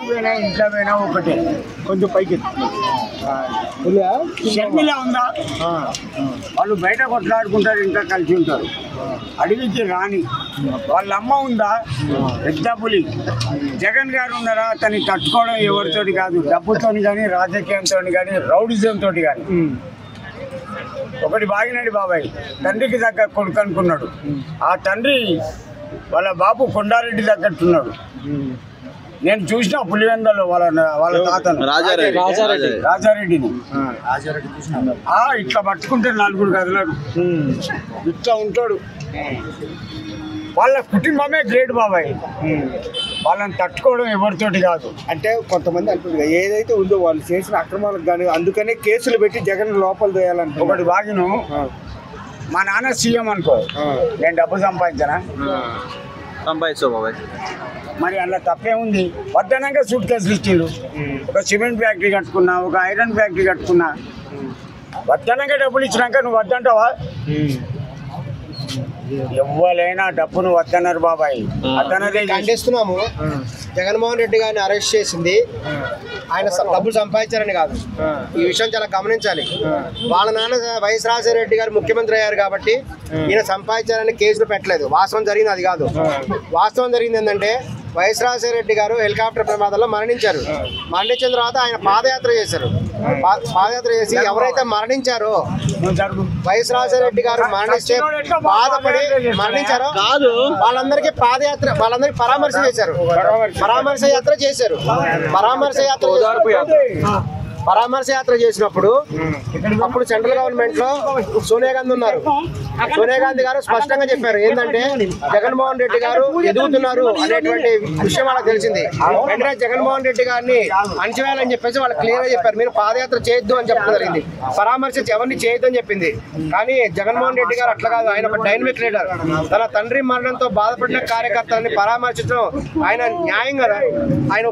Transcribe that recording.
పోయినా ఇంట్లో పోయినా ఒకటే. కొంచెం పైకి షర్మిల ఉందా, వాళ్ళు బయట కొట్లాడుకుంటారు, ఇంకా కలిసి ఉంటారు. అడవికి రాని వాళ్ళ అమ్మ ఉందా, పెద్ద పులి. జగన్ గారు ఉన్నారా, అతన్ని తట్టుకోవడం ఎవరితోటి కాదు, డబ్బుతో కానీ రాజకీయంతో కానీ రౌడిజంతో కానీ. ఒకటి బాగినాడు బాబాయ్, తండ్రికి దగ్గర కొడుకు అనుకున్నాడు. ఆ తండ్రి వాళ్ళ బాబు కొండారెడ్డి దగ్గట్టున్నాడు. నేను చూసిన పులివెందలో వాళ్ళ తాతను రాజారెడ్డిని. ఇట్లా పట్టుకుంటే 4 గదులకు ఇట్లా ఉంటాడు. వాళ్ళ కుటుంబమే గ్రేట్ బాబాయ్. వాళ్ళని తట్టుకోవడం ఎవరితోటి కాదు. అంటే కొంతమంది అంటున్నారు ఏదైతే ఉందో వాళ్ళు చేసిన అక్రమాలకు కానీ అందుకనే కేసులు పెట్టి జగన్ లోపల తోయాలంటే. ఒకటి బాగిను, మా నాన్న సీఎం అనుకో, నేను డబ్బు సంపాదించానా? సంపాదించు బాబాయ్. మరి అందులో తప్పేముంది? వద్దనంగా సూట్ కేసులు ఇచ్చిండు. ఒక సిమెంట్ ఫ్యాక్టరీ కట్టుకున్నా, ఒక ఐరన్ ఫ్యాక్టరీ కట్టుకున్నా, వద్దనంగా డబ్బులు ఇచ్చినాక నువ్వు వద్దంటావా? ఎవరైనా డబ్బును వద్దన్నారు బాబాయ్. అతనదే ఖండిస్తున్నాము. జగన్మోహన్ రెడ్డి గారిని అరెస్ట్ చేసింది ఆయన డబ్బులు సంపాదించారని కాదు. ఈ విషయం చాలా గమనించాలి. వాళ్ళ నాన్న వైఎస్ రాజశేఖర గారు ముఖ్యమంత్రి అయ్యారు కాబట్టి ఈయన సంపాదించారని కేసులు పెట్టలేదు. వాస్తవం జరిగింది అది కాదు. వాస్తవం జరిగింది ఏంటంటే వైఎస్ రాజశేఖర గారు హెలికాప్టర్ ప్రమాదంలో మరణించారు. మరణించిన తర్వాత ఆయన పాదయాత్ర చేశారు. పాదయాత్ర చేసి ఎవరైతే మరణించారో, వైఎస్ రాజశేఖర గారు మరణిస్తే బాధపడి మరణించారో వాళ్ళందరికీ పాదయాత్ర, వాళ్ళందరికీ పరామర్శ చేశారు. పరామర్శ యాత్ర చేసినప్పుడు అప్పుడు సెంట్రల్ గవర్నమెంట్ లో సోనియా గాంధీ ఉన్నారు. సోనియా గాంధీ గారు స్పష్టంగా చెప్పారు ఏంటంటే జగన్మోహన్ రెడ్డి గారు ఎదుగుతున్నారు అనేటువంటి విషయం వాళ్ళకి తెలిసింది. వెంటనే జగన్మోహన్ రెడ్డి గారిని అణచివేయాలని చెప్పేసి వాళ్ళు క్లియర్ గా చెప్పారు, మీరు పాదయాత్ర చేయొద్దు అని చెప్పడం జరిగింది. పరామర్శ ఎవరిని చేయొద్దు అని చెప్పింది. కానీ జగన్మోహన్ రెడ్డి గారు అట్లా కాదు. ఆయన ఒక డైనమిక్ లీడర్. తన తండ్రి మరణంతో బాధపడిన కార్యకర్తలని పరామర్శించడం ఆయన న్యాయం కదా. ఆయన